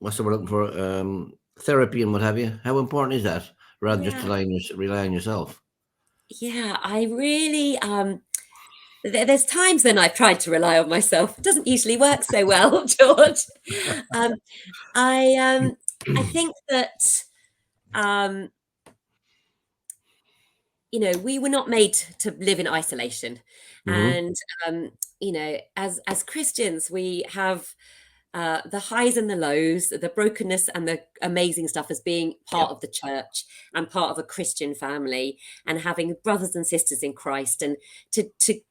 what's the word looking for? Therapy and what have you. How important is that, rather than just Yeah, rely on yourself? yeah. I really there's times when I've tried to rely on myself. It doesn't usually work so well, George. Um, I think that um, we were not made to live in isolation, Hmm. and as Christians, we have the highs and the lows, the brokenness and the amazing stuff as being Yeah. part of the church and part of a Christian family, and having brothers and sisters in Christ. And to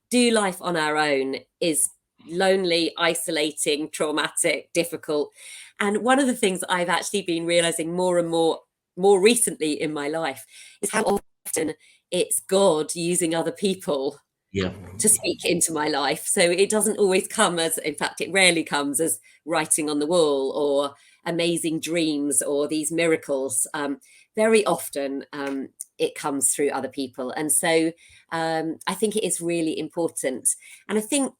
do life on our own is lonely, isolating, traumatic, difficult. And one of the things I've actually been realizing more and more recently in my life is how often it's God using other people Yeah. to speak into my life. So it doesn't always come as, in fact, it rarely comes as writing on the wall or amazing dreams or these miracles. Very often it comes through other people. And so I think it is really important. And I think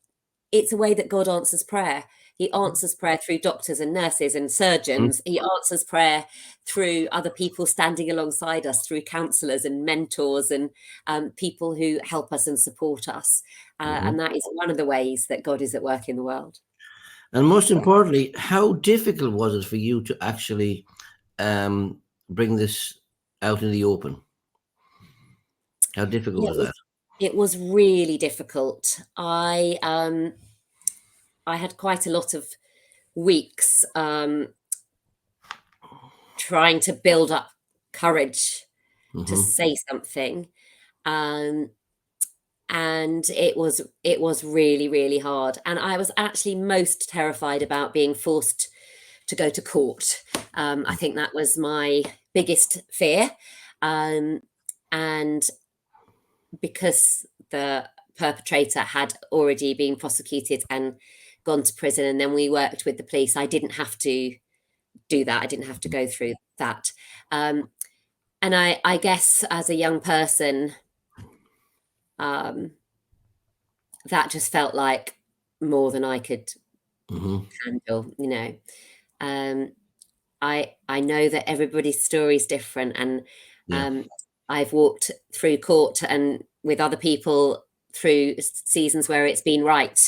it's a way that God answers prayer. He answers prayer through doctors and nurses and Mhm. surgeons. He answers prayer through other people standing alongside us, through counselors and mentors and people who help us and support us. Mhm. And that is one of the ways that God is at work in the world. And most importantly, how difficult was it for you to actually um, bring this out in the open? How difficult Yeah, was that? it was really difficult. I had quite a lot of weeks trying to build up courage to Hmm. say something. Um, and it was really, really hard. And I was actually most terrified about being forced to go to court. I think that was my biggest fear. Um, and because the perpetrator had already been prosecuted and gone to prison, and then we worked with the police, I didn't have to do that. I didn't have to go through that. Um, and I guess as a young person, um, that just felt like more than I could Hmm. handle. Um, I know that everybody's story is different, and Yeah. um, I've walked through court and with other people through seasons where it's been right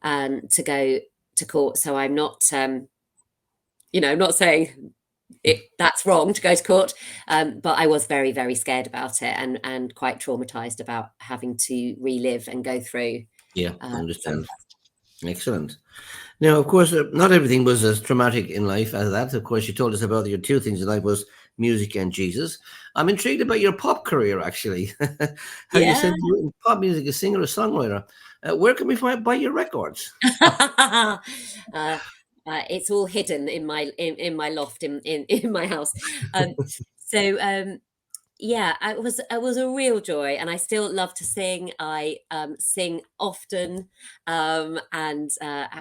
to go to court. So I'm not, I'm not saying that's wrong to go to court, but I was very, very scared about it and quite traumatized about having to relive and go through Yeah. some of Understand. that. Excellent. Now, of course, not everything was as traumatic in life as that. Of course, you told us about your two things in life was music and Jesus. I'm intrigued about your pop career, actually. How you Yeah. said you were in pop music, a singer, a songwriter. Where can we buy your records? uh, it's all hidden in my loft in my house. So yeah, it was a real joy, and I still love to sing. I sing often, and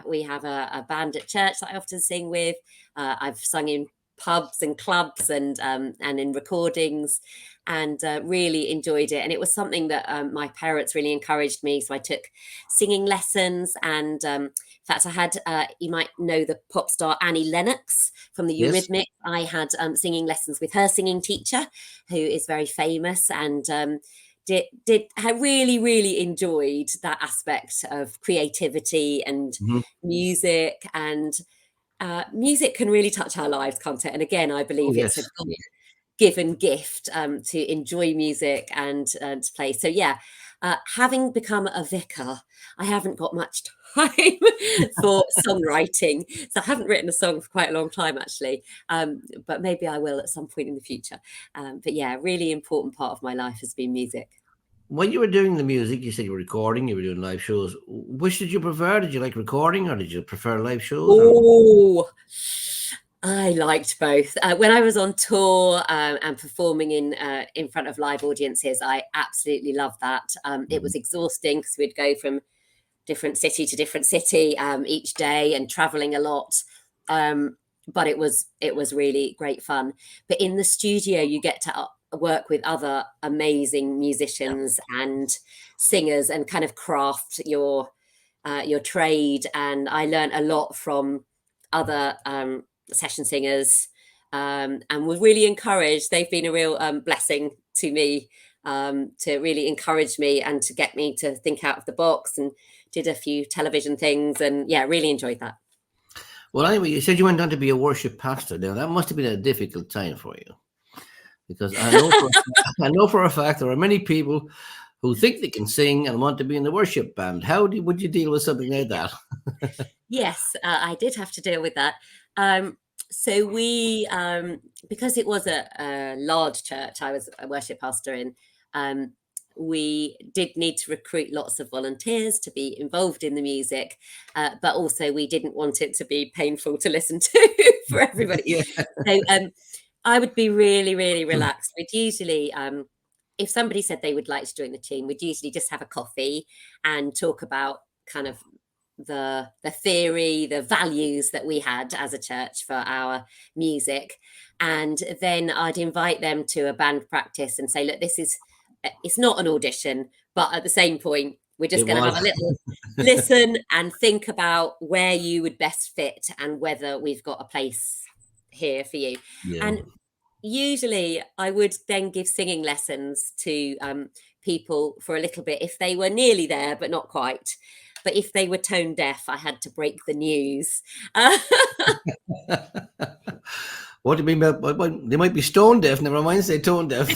we have a band at church that I often sing with. I've sung in pubs and clubs and in recordings, and really enjoyed it. And it was something that my parents really encouraged me. So I took singing lessons, and in fact, I had you might know the pop star Annie Lennox from the Yes. Eurythmics. I had singing lessons with her singing teacher, who is very famous, and I really enjoyed that aspect of creativity and Hmm. music. And music can really touch our lives, can't it? And again, I Oh, believe it's a yes. God given gift to enjoy music and to play. So yeah, having become a vicar, I haven't got much time for songwriting. So I haven't written a song for quite a long time, actually, but maybe I will at some point in the future. But yeah, really important part of my life has been music. When you were doing the music, you said you were recording, you were doing live shows. Which did you prefer? Did you like recording or did you prefer live shows? Or Oh, I liked both. When I was on tour and performing in front of live audiences, I absolutely loved that. It Mhm. was exhausting because we'd go from different city to different city each day and traveling a lot. But it was really great fun. But in the studio, you get to work with other amazing musicians and singers and kind of craft your trade. And I learned a lot from other session singers, and were really encouraged. They've been a real blessing to me, to really encourage me and to get me to think out of the box, and did a few television things, and yeah, really enjoyed that. Well, anyway, you said you went on to be a worship pastor. Now, that must have been a difficult time for you, because I know for a fact there are many people who think they can sing and want to be in the worship band. Would you deal with something like that? Yes, I did have to deal with that. So we, because it was a large church, I was a worship pastor in, we did need to recruit lots of volunteers to be involved in the music, but also we didn't want it to be painful to listen to for everybody. Yeah. So I would be really, really relaxed. We'd usually, if somebody said they would like to join the team, we'd usually just have a coffee and talk about kind of the theory, the values that we had as a church for our music, and then I'd invite them to a band practice and say, look, it's not an audition, but at the same point we're just going to have a little listen and think about where you would best fit and whether we've got a place here for you. Yeah. And usually I would then give singing lessons to people for a little bit if they were nearly there but not quite. But if they were tone deaf, I had to break the news. What do you mean by they might be stone deaf? Never mind, say tone deaf.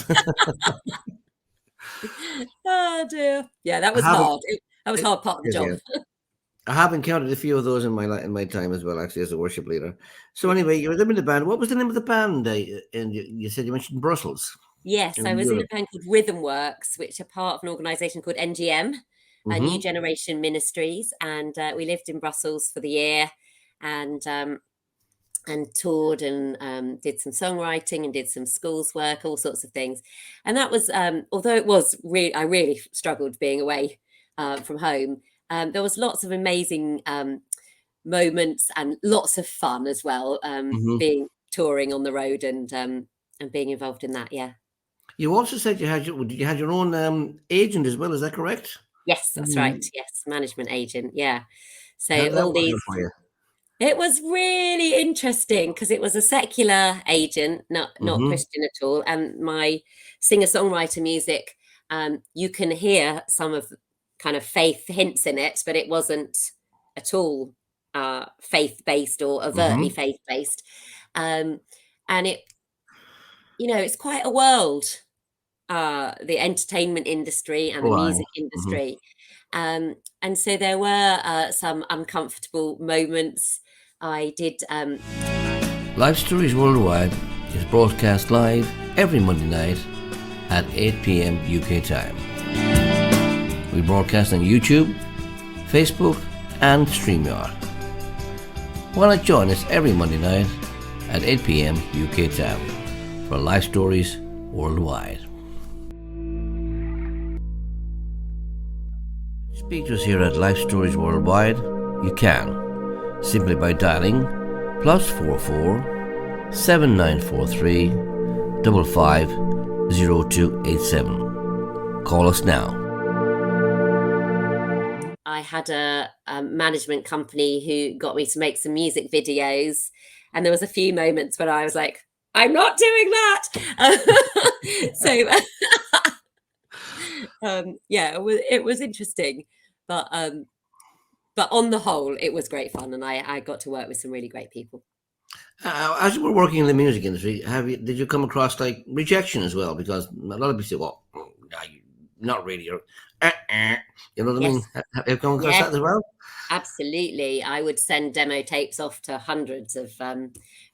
Oh dear, yeah, that was hard. That was hard part of the job. Yeah. I have encountered a few of those in my time as well, actually, as a worship leader. So anyway, you were in the band. What was the name of the band? And you said you mentioned Brussels. Yes, I was in a band called Rhythm Works, which are part of an organisation called NGM, New Generation Ministries, and we lived in Brussels for the year, and toured and did some songwriting and did some schools work, all sorts of things. And that was, although it was really, I really struggled being away from home. There was lots of amazing moments and lots of fun as well, being touring on the road and being involved in that. Yeah. You also said you had your own agent as well. Is that correct? Yes, that's right. Yes, management agent. Yeah. So How did that all work these. out for you? It was really interesting because it was a secular agent, not Christian at all. And my singer-songwriter music, you can hear some of kind of faith hints in it, but it wasn't at all faith-based or overtly faith-based. And it, it's quite a world, the entertainment industry and the music industry. And so there were some uncomfortable moments. I did. Lifestories Worldwide is broadcast live every Monday night at 8 p.m. UK time. We broadcast on YouTube, Facebook, and StreamYard. Why not join us every Monday night at 8 p.m. UK time for Lifestories Worldwide. Speak to us here at Lifestories Worldwide. You can simply by dialing +44 7943 550287. Call us now. I had a management company who got me to make some music videos, and there was a few moments when I was like, I'm not doing that. Yeah, it was interesting, but on the whole, it was great fun, and I got to work with some really great people. As you were working in the music industry, did you come across like rejection as well? Because a lot of people say, "Well, not really," or you know what I mean? Have you come across that as well? Absolutely. I would send demo tapes off to hundreds of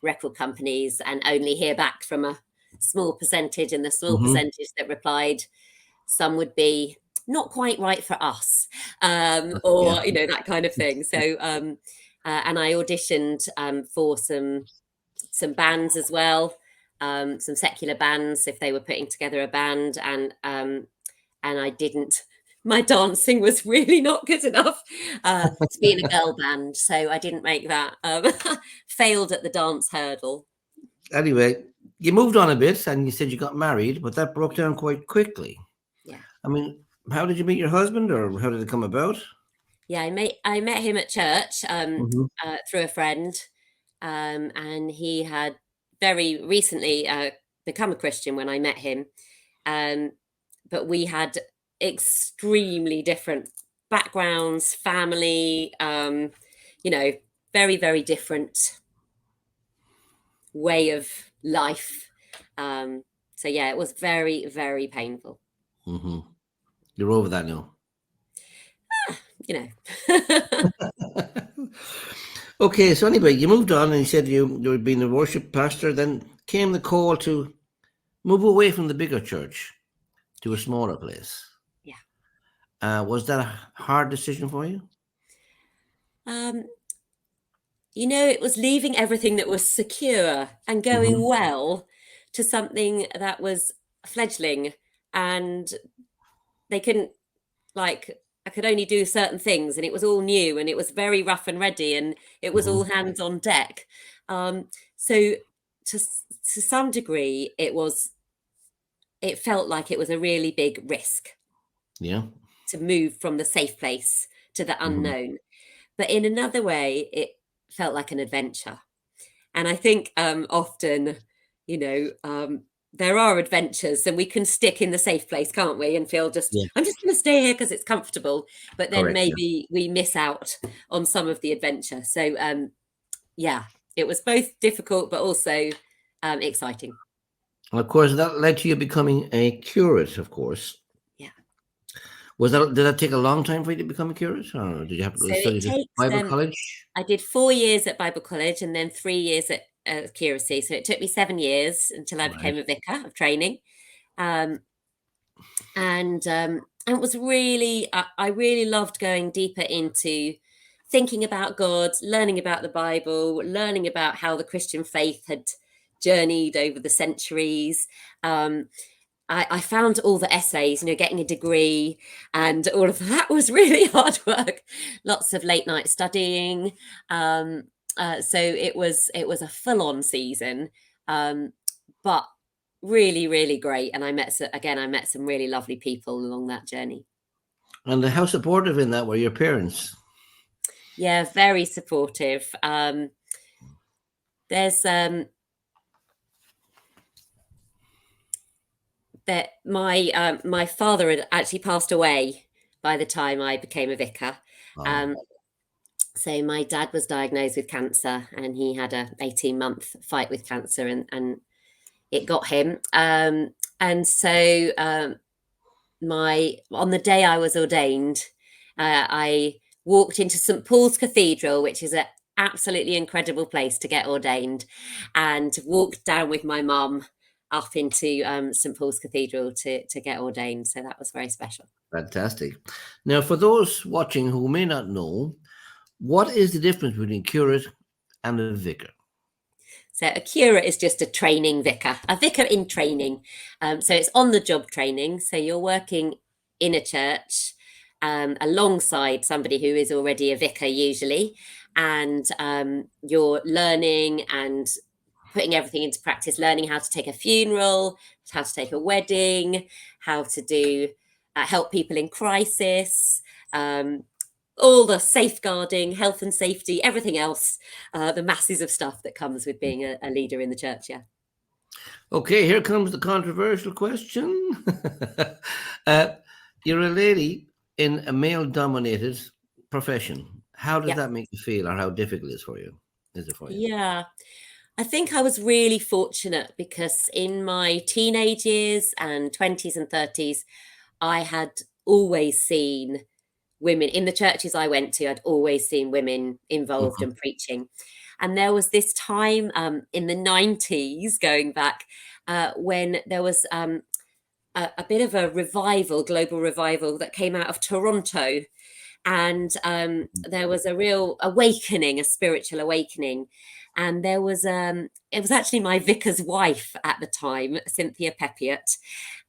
record companies and only hear back from a small percentage, and the small percentage that replied, some would be not quite right for us, or that kind of thing. So and I auditioned for some bands as well, some secular bands if they were putting together a band, and I didn't. My dancing was really not good enough to be in a girl band, so I didn't make that. Failed at the dance hurdle. Anyway, you moved on a bit, and you said you got married, but that broke down quite quickly. Yeah. I mean, how did you meet your husband, or how did it come about? Yeah, I met him at church through a friend, and he had very recently become a Christian when I met him. But we had extremely different backgrounds, family, very, very different way of life. So yeah, it was very, very painful. Hmm. You're over that now. You know. Okay, so anyway, you moved on and you said you were being a worship pastor. Then came the call to move away from the bigger church to a smaller place. Yeah. Was that a hard decision for you? Um, it was leaving everything that was secure and going Hmm. well to something that was fledgling, and they couldn't, like, I could only do certain things, and it was all new, and it was very rough and ready, and it was all Hmm. hands on deck. So to some degree, it felt like it was a really big risk Yeah. to move from the safe place to the Hmm. unknown. But in another way, it felt like an adventure. And I think often, you know, um, there are adventures and we can stick in the safe place, can't we? And feel just, Yeah. I'm just going to stay here because it's comfortable. But then Correct. Yeah. maybe we miss out on some of the adventure. So, yeah, it was both difficult, but also exciting. And of course, that led to you becoming a curate. Of course, Yeah. was that did that take a long time for you to become a curate, or did you have to go So to it study to takes, Bible college? I did 4 years at Bible College and then 3 years at curacy. So it took me 7 years until I Right. became a vicar of training. Um, and it was really, I really loved going deeper into thinking about God, learning about the Bible, learning about how the Christian faith had journeyed over the centuries. um, I found all the essays, getting a degree and all of that was really hard work. Lots of late night studying. um, so it was a full on season, but really, really great. And I met some really lovely people along that journey. And how supportive in that were your parents? Yeah, very supportive. There's that my father had actually passed away by the time I became a vicar. Oh, Um, so my dad was diagnosed with cancer, and he had a 18-month fight with cancer, and it got him. And so my on the day I was ordained, I walked into St Paul's Cathedral, which is an absolutely incredible place to get ordained, and walked down with my mum up into St Paul's Cathedral to get ordained. So that was very special. fantastic. Now, for those watching who may not know, what is the difference between curate and a vicar? So a curate is just a training vicar, a vicar in training. So it's on the job training. So you're working in a church alongside somebody who is already a vicar usually, and you're learning and putting everything into practice, learning how to take a funeral, how to take a wedding, how to do help people in crisis, um, all the safeguarding, health and safety, everything else, the masses of stuff that comes with being a leader in the church. Yeah. Okay, here comes the controversial question. uh, you're a lady in a male-dominated profession. How does Yeah. that make you feel, or how difficult is it for you? Yeah. I think I was really fortunate because in my teenage years and 20s and 30s, I had always seen women in the churches I went to. I'd always seen women involved Mhm. in preaching. And there was this time in the 90s, going back, when there was a bit of a revival, global revival that came out of Toronto. And there was a real awakening, a spiritual awakening. And it was actually my vicar's wife at the time, Cynthia Peppiott,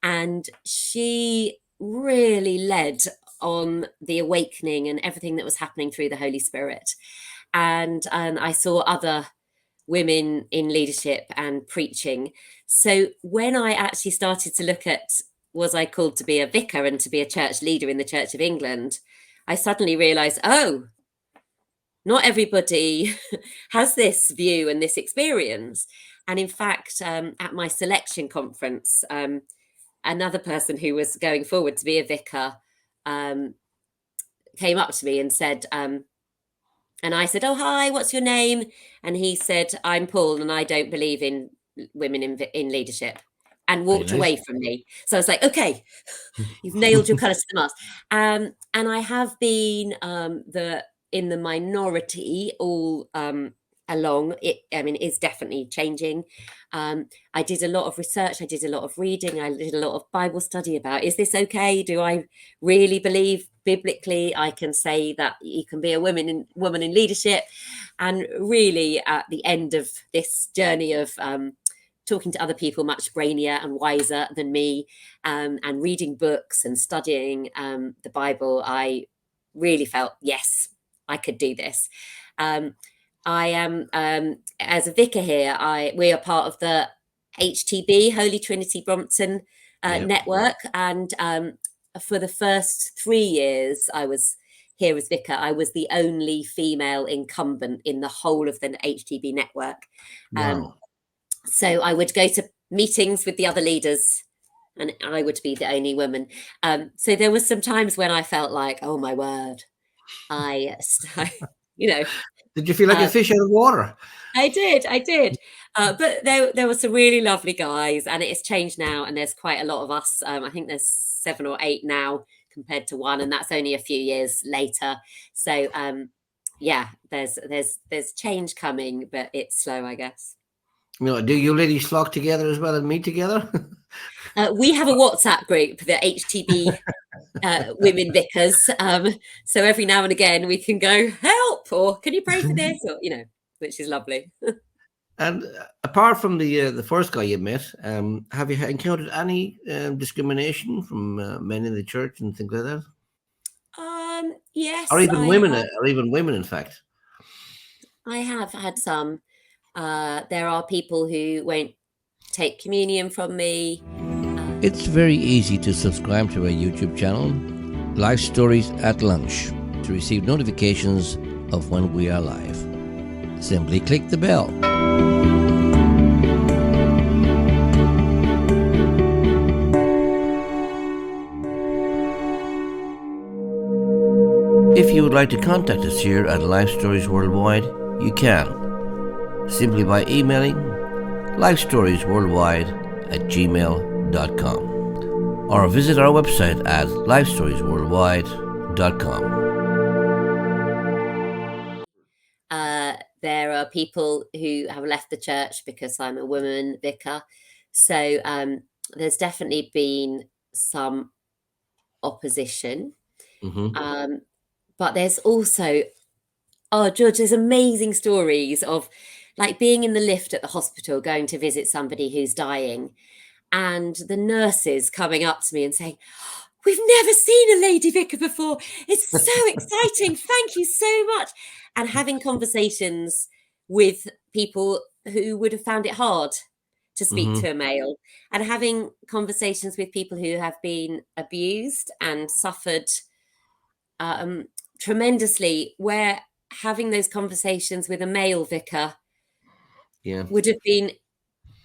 and she really led on the awakening and everything that was happening through the Holy Spirit. And I saw other women in leadership and preaching. So when I actually started to look at, was I called to be a vicar and to be a church leader in the Church of England, I suddenly realized, oh, not everybody has this view and this experience. And in fact, at my selection conference, another person who was going forward to be a vicar came up to me and said, and I said, "Oh, hi, what's your name?" And he said, "I'm Paul, and I don't believe in women in leadership," and Very walked nice. away from me. So I was like, "Okay, you've nailed your colours to the mast." And I have been in the minority all along. It's definitely changing. I did a lot of research. I did a lot of reading. I did a lot of Bible study about, is this okay? Do I really believe biblically I can say that you can be a woman in leadership? And really, at the end of this journey of talking to other people much brainier and wiser than me, and reading books and studying the Bible, I really felt, yes, I could do this. I am, as a vicar here, we are part of the HTB, Holy Trinity Brompton Yep. network. And for the first 3 years I was here as vicar, I was the only female incumbent in the whole of the HTB network. Wow. So I would go to meetings with the other leaders and I would be the only woman. So there was some times when I felt like, oh my word, you know, Did you feel like a uh, fish out of water? I did. But there were some really lovely guys, and it's changed now. And there's quite a lot of us. I think there's 7 or 8 now compared to 1, and that's only a few years later. So yeah, there's change coming, but it's slow, I guess. Do you ladies flock together as well and meet together? We have a WhatsApp group, the HTB women vicars. So every now and again we can go, help, or can you pray for this, or which is lovely. And apart from the first guy you met, have you encountered any discrimination from men in the church and things like that, or Yes, even women, in fact? I have had some. There are people who won't take communion from me. It's very easy to subscribe to our YouTube channel, Life Stories at Lunch, to receive notifications of when we are live. Simply click the bell. If you would like to contact us here at Life Stories Worldwide, you can. Simply by emailing lifestoriesworldwide@gmail.com or visit our website at lifestoriesworldwide.com. There are people who have left the church because I'm a woman vicar. So there's definitely been some opposition. Mm-hmm. But there's also, George, there's amazing stories of like being in the lift at the hospital, going to visit somebody who's dying, and the nurses coming up to me and saying, "We've never seen a lady vicar before. It's so exciting. Thank you so much." And having conversations with people who would have found it hard to speak Mm-hmm. to a male, and having conversations with people who have been abused and suffered tremendously, where having those conversations with a male vicar Yeah. would have been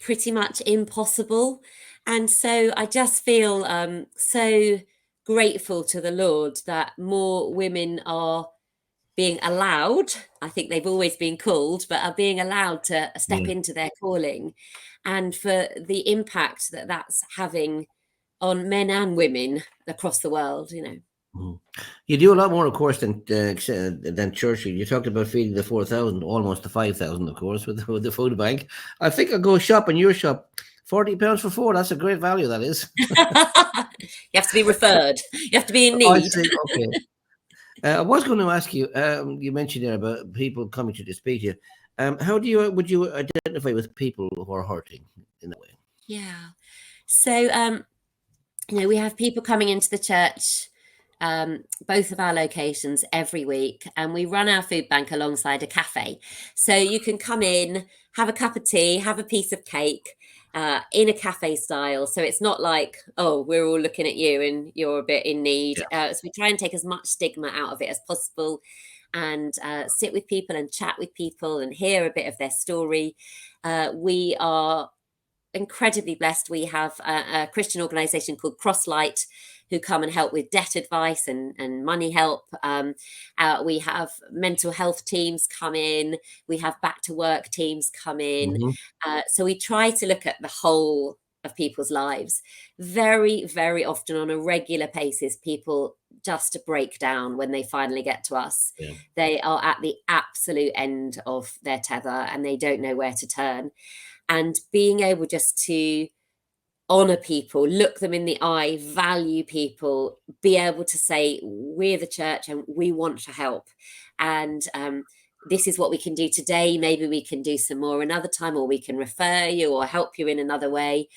pretty much impossible. And so I just feel so grateful to the Lord that more women are being allowed. I think they've always been called, but are being allowed to step Yeah. into their calling, and for the impact that that's having on men and women across the world. Mhm. You do a lot more, of course, than church. You talked about feeding the 4,000, almost the 5,000, of course, with the food bank. I think I'll go shop in your shop. £40 for 4. That's a great value, that is. You have to be referred. You have to be in I need. see. Okay. I was going to ask you. You mentioned there about people coming to speak to you. How would you identify with people who are hurting in that way? Yeah. So, we have people coming into the church, both of our locations every week, and we run our food bank alongside a cafe. So you can come in, have a cup of tea, have a piece of cake, in a cafe style. So it's not like, oh, we're all looking at you and you're a bit in need. Yeah. So we try and take as much stigma out of it as possible. and sit with people and chat with people and hear a bit of their story. We are incredibly blessed. We have a Christian organisation called Crosslight who come and help with debt advice and money help. We have mental health teams come in. We have back to work teams come in. So we try to look at the whole of people's lives. Very, very often on a regular basis, people just break down when they finally get to us. Yeah. They are at the absolute end of their tether and they don't know where to turn. And being able just to honor people, look them in the eye, value people, be able to say, we're the church and we want to help. And this is what we can do today. Maybe we can do some more another time, or we can refer you or help you in another way.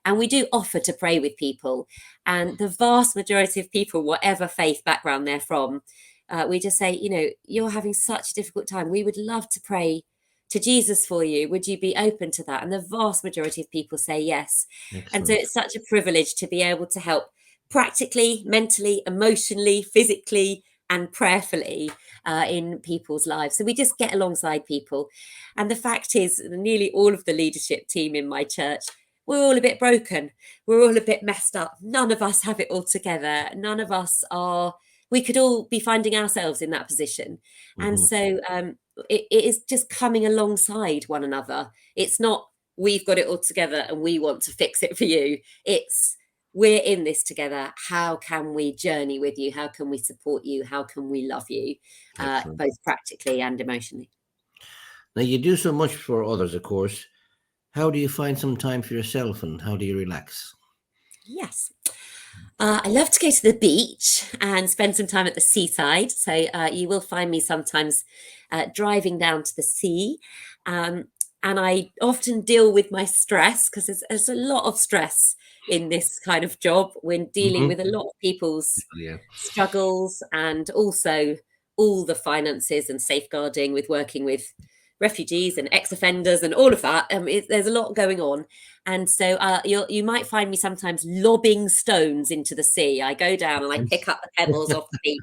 And we do offer to pray with people. And the vast majority of people, whatever faith background they're from, we just say, you're having such a difficult time. We would love to pray to Jesus for you. Would you be open to that? And the vast majority of people say yes. Excellent. And so it's such a privilege to be able to help practically, mentally, emotionally, physically, and prayerfully in people's lives. So we just get alongside people. And the fact is, nearly all of the leadership team in my church, we're all a bit broken. We're all a bit messed up. None of us have it all together. None of us we could all be finding ourselves in that position. And so it is just coming alongside one another. It's not, we've got it all together and we want to fix it for you. It's, we're in this together. How can we journey with you? How can we support you? How can we love you, both practically and emotionally? Now, you do so much for others, of course. How do you find some time for yourself and how do you relax? Yes. I love to go to the beach and spend some time at the seaside. So you will find me sometimes driving down to the sea. And I often deal with my stress because there's a lot of stress in this kind of job. We're dealing with a lot of people's struggles and also all the finances and safeguarding with working with refugees and ex-offenders and all of that. There's a lot going on. And so you might find me sometimes lobbing stones into the sea. I go down and I pick up the pebbles off the beach.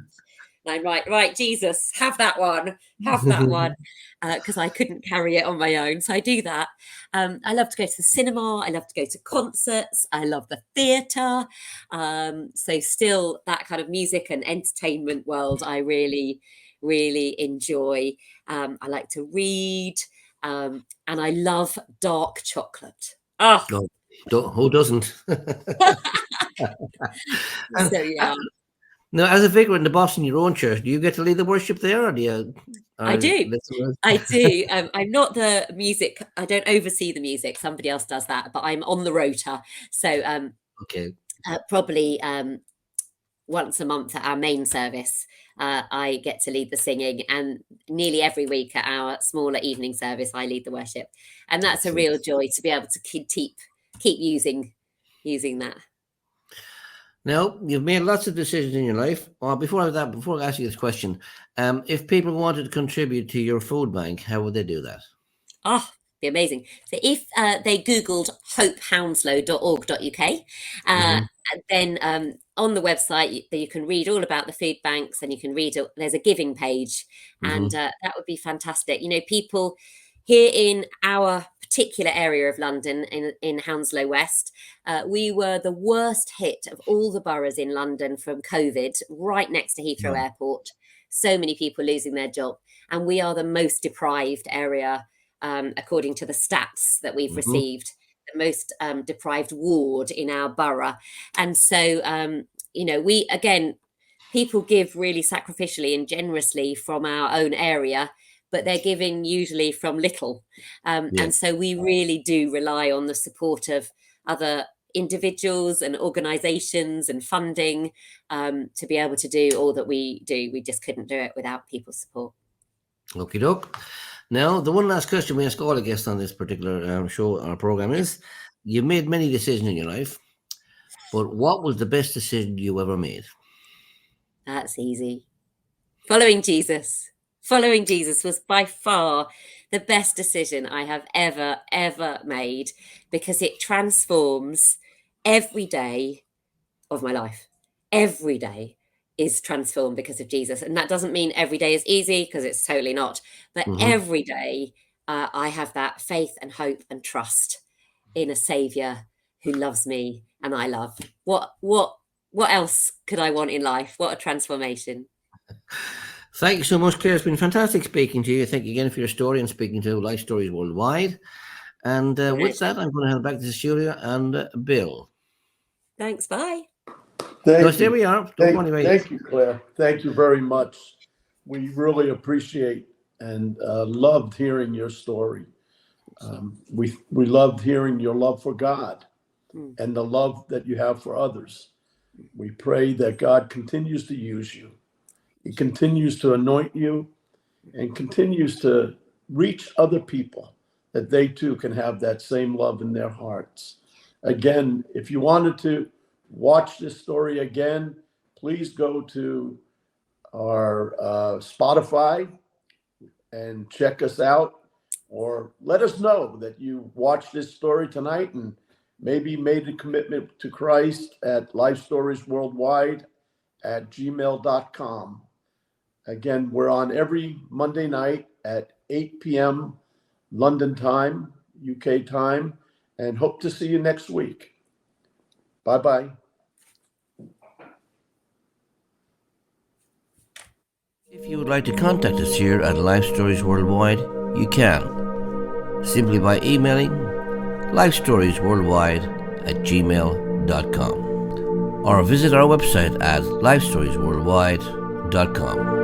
And I'm right, Jesus, have that one, because I couldn't carry it on my own. So I do that. I love to go to the cinema. I love to go to concerts. I love the theatre. So still that kind of music and entertainment world, I really, really enjoy. I like to read, and I love dark chocolate. Oh, who doesn't? So yeah. Now, as a vicar in the Boston, your own church, do you get to lead the worship there, or do you? I do. I do. I'm not the music. I don't oversee the music. Somebody else does that, but I'm on the rota. So okay, probably once a month at our main service, I get to lead the singing, and nearly every week at our smaller evening service, I lead the worship, and that's a real joy to be able to keep using that. Now, you've made lots of decisions in your life. Well, before I ask you this question, if people wanted to contribute to your food bank, how would they do that? Oh, be amazing. So if they Googled hopehounslow.org.uk, then on the website, you can read all about the food banks, and you can read, there's a giving page, and that would be fantastic. People here in our particular area of London, in Hounslow West, we were the worst hit of all the boroughs in London from COVID, right next to Heathrow Airport. So many people losing their job, and we are the most deprived area, according to the stats that we've received, the most deprived ward in our borough. And so, people give really sacrificially and generously from our own area, but they're giving usually from little. And so we really do rely on the support of other individuals and organisations and funding to be able to do all that we do. We just couldn't do it without people's support. Okie doke. Now, the one last question we ask all the guests on this particular show or program is, you've made many decisions in your life, but what was the best decision you ever made? That's easy. Following Jesus. Following Jesus was by far the best decision I have ever made, because it transforms every day of my life. Every day. is transformed because of Jesus. And that doesn't mean every day is easy, because it's totally not. But every day I have that faith and hope and trust in a Saviour who loves me and I love. What else could I want in life? What a transformation. Thank you so much, Claire. It's been fantastic speaking to you. Thank you again for your story and speaking to Life Stories Worldwide. And with that, I'm going to head back to the studio and Bill. Thanks. Bye. There we are. Thank you, Claire. Thank you very much. We really appreciate and loved hearing your story. We loved hearing your love for God and the love that you have for others. We pray that God continues to use you. He continues to anoint you and continues to reach other people, that they too can have that same love in their hearts. Again, if you wanted to watch this story again, please go to our Spotify and check us out, or let us know that you watched this story tonight and maybe made a commitment to Christ at lifestoriesworldwide@gmail.com. Again, we're on every Monday night at 8 p.m. London time, UK time, and hope to see you next week. Bye-bye. If you would like to contact us here at Life Stories Worldwide, you can. Simply by emailing lifestoriesworldwide@gmail.com or visit our website at lifestoriesworldwide.com.